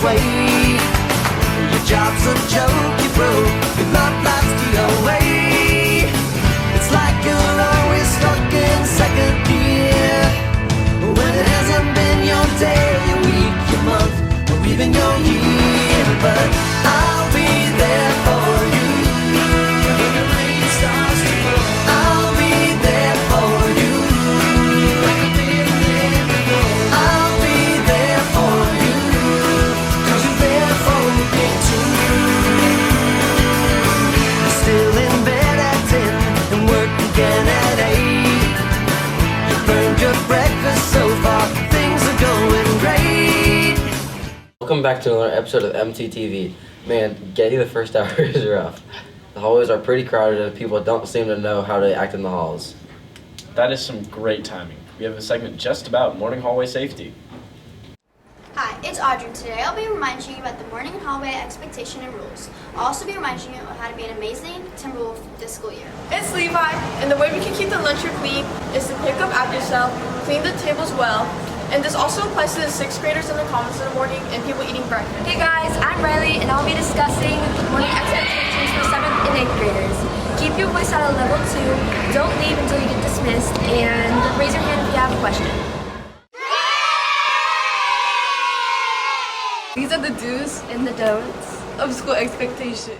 way. Your job's a joke, you broke, your love life's the away. It's like you're always stuck in second gear, when it hasn't been your day, your week, your month, or even your year. But I'll be there for you when the rain starts to fall. I'll be there for you like I've been there before. I'll be there for you 'cause you're there for me too. You're still in bed at 10 and work again at 8. You burned your breakfast so far, things are going great. Welcome back to another episode of Mttv. Man, getting the first hour is rough. The hallways are pretty crowded and people don't seem to know how to act in the halls. That is some great timing. We have a segment just about morning hallway safety. Hi, it's Audrey. Today I'll be reminding you about the morning hallway expectation and rules. I'll also be reminding you of how to be an amazing Timber Wolf this school year. It's Levi, and the way we can keep the lunchroom clean is to pick up after yourself, clean the tables well, and this also applies to the 6th graders in the comments in the morning and people eating breakfast. Hey guys, I'm Riley and I'll be discussing morning expectations for 7th and 8th graders. Keep your voice at a level 2, don't leave until you get dismissed, and raise your hand if you have a question. These are the do's And the don'ts. of school expectations.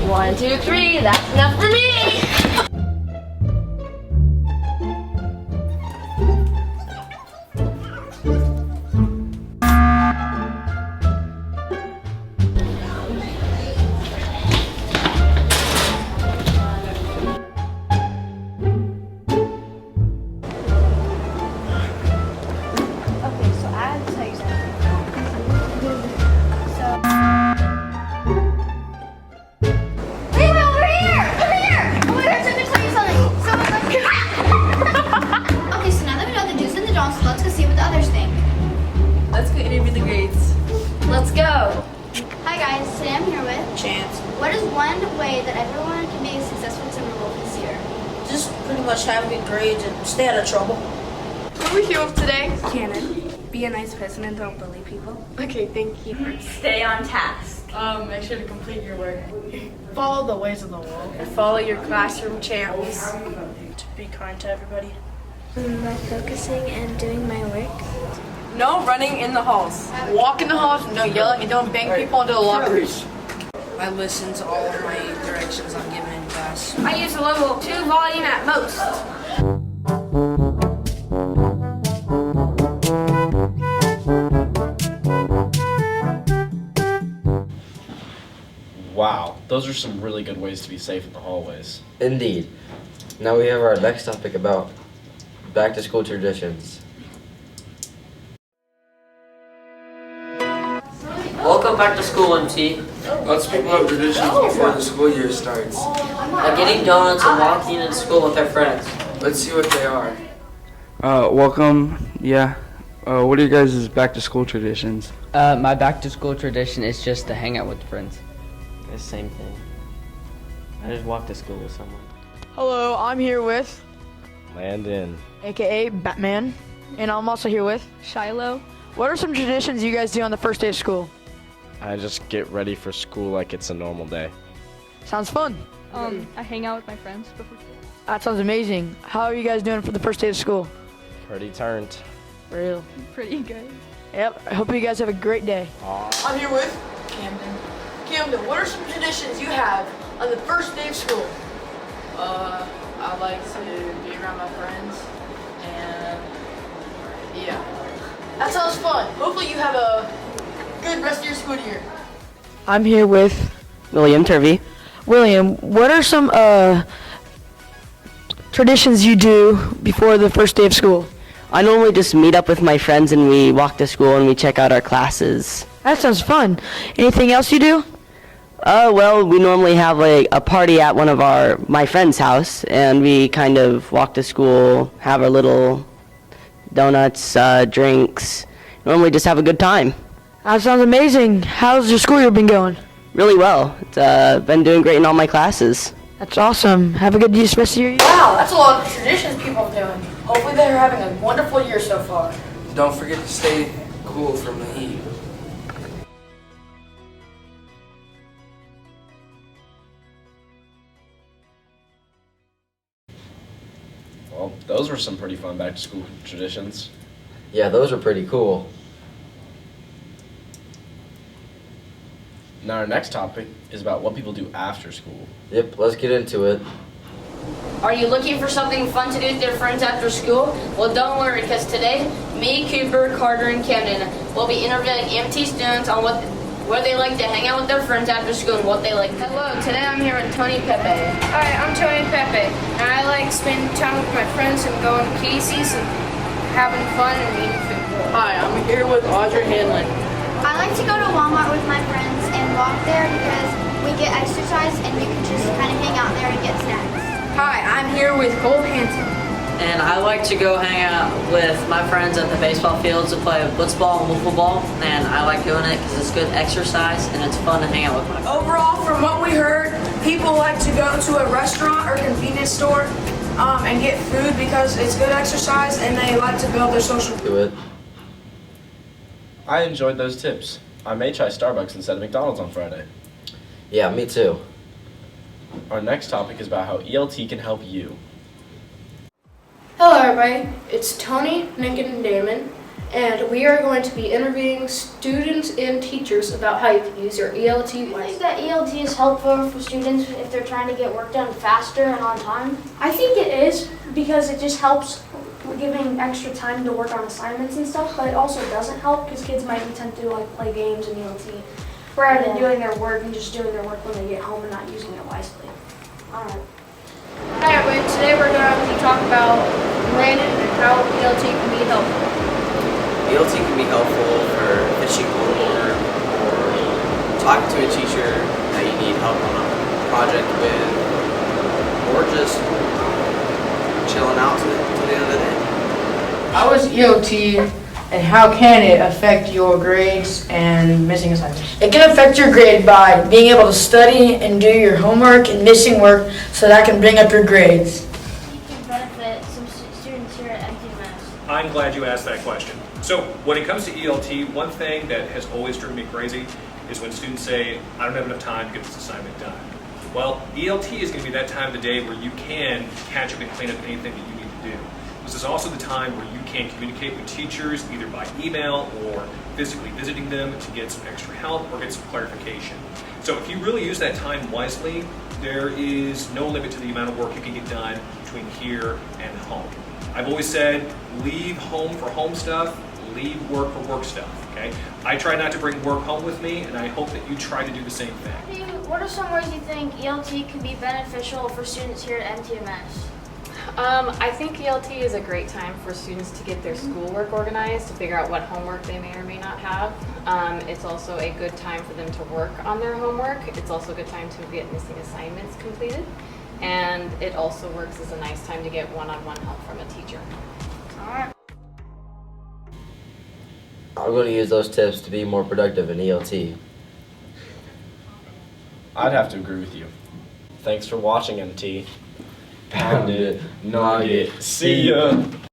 One, two, three, that's enough for me! Okay, so I have to tell you something. Levi, over here! Come here! Oh my gosh, I'm gonna tell you something. Okay, so now that we know the do's and the don'ts, let's go see what the others think. Let's go interview the grades. Let's go! Hi guys, today I'm here with Chance. What is one way that everyone can be a successful Timber Wolf this year? Just pretty much have good grades and stay out of trouble. Who are we here with today? Cannon, be a nice person and don't bully people. Okay, thank you. Stay on task. Make sure to complete your work. Follow the ways of the world. And follow your classroom champs. To be kind to everybody. By focusing and doing my work. No running in the halls. Walk in the halls, no yelling, and don't bang people into the lockers. I listen to all of my directions I'm given in class. I use a level 2 volume at most. Wow, those are some really good ways to be safe in the hallways. Indeed. Now we have our next topic about back to school traditions. Welcome back to school, MT. Lots of people have traditions before the school year starts. Like getting donuts and walking into school with their friends. Let's see what they are. Welcome. Yeah. What are you guys' back to school traditions? My back to school tradition is just to hang out with friends. The same thing. I just walk to school with someone. Hello, I'm here with Landon. aka Batman, and I'm also here with Shiloh. What are some traditions you guys do on the first day of school? I just get ready for school like it's a normal day. Sounds fun. I hang out with my friends before school. That sounds amazing. How are you guys doing for the first day of school? Pretty turned. For real. Pretty good. Yep. I hope you guys have a great day. Aw. I'm here with Camden. Camden, what are some traditions you have on the first day of school? I like to be around my friends and yeah. That sounds fun. Hopefully you have a good rest of your school year. I'm here with William Turvey. William. What are some traditions you do before the first day of school? I normally just meet up with my friends and we walk to school and we check out our classes. That sounds fun. Anything else you do? Well, we normally have a party at one of my friend's house, and we kind of walk to school, have our little donuts, drinks. Normally just have a good time. That sounds amazing. How's your school year been going? really well. Been doing great in all my classes. That's awesome. Have a good rest of your year. Wow, that's a lot of traditions people are doing. Hopefully they're having a wonderful year so far. Don't forget to stay cool from the heat. Well, those were some pretty fun back-to-school traditions. Yeah, those are pretty cool. Now our next topic is about what people do after school. Yep, let's get into it. Are you looking for something fun to do with your friends after school? Well, don't worry, because today, me, Cooper, Carter, and Camden will be interviewing MT students on where they like to hang out with their friends after school and what they like. Hello, today I'm here with Tony Pepe. Hi, I'm Tony Pepe, and I like spending time with my friends and going to Casey's and having fun and eating food. Hi, I'm here with Audrey Hanlon. I like to go to Walmart with my friends and walk there because we get exercise and you can just kind of hang out there and get snacks. Hi, I'm here with Cole Hanson. And I like to go hang out with my friends at the baseball fields to play blitzball and wiffle ball. And I like doing it because it's good exercise and it's fun to hang out with my friends. Overall, from what we heard, people like to go to a restaurant or convenience store and get food because it's good exercise and they like to build their social. Do it. I enjoyed those tips. I may try Starbucks instead of McDonald's on Friday. Yeah, me too. Our next topic is about how ELT can help you. Hello everybody, it's Tony, Nick, and Damon, and we are going to be interviewing students and teachers about how you can use your ELT Do you think wisely. that ELT is helpful for students if they're trying to get work done faster and on time? I think it is because it just helps with giving extra time to work on assignments and stuff, but it also doesn't help because kids might be tempted to like play games in ELT rather than doing their work and just doing their work when they get home and not using it wisely. Alright. Hi everybody, today we're going to talk about Brandon and how ELT can be helpful. ELT can be helpful for finishing homework or talking to a teacher that you need help on a project with, or just chilling out to the end of the day. How is ELT and how can it affect your grades and missing assignments? It can affect your grade by being able to study and do your homework and missing work so that can bring up your grades. You can benefit some students here at MTV. I'm glad you asked that question. So when it comes to ELT, one thing that has always driven me crazy is when students say, I don't have enough time to get this assignment done. Well, ELT is going to be that time of the day where you can catch up and clean up anything that you need to do. This is also the time where you can communicate with teachers either by email or physically visiting them to get some extra help or get some clarification. So if you really use that time wisely, there is no limit to the amount of work you can get done between here and home. I've always said, leave home for home stuff, leave work for work stuff, okay? I try not to bring work home with me, and I hope that you try to do the same thing. What are some ways you think ELT could be beneficial for students here at MTMS? I think ELT is a great time for students to get their schoolwork organized, to figure out what homework they may or may not have. It's also a good time for them to work on their homework. It's also a good time to get missing assignments completed. And it also works as a nice time to get one-on-one help from a teacher. Alright. I'm going to use those tips to be more productive in ELT. I'd have to agree with you. Thanks for watching, MT. Pound it, nugget, see ya.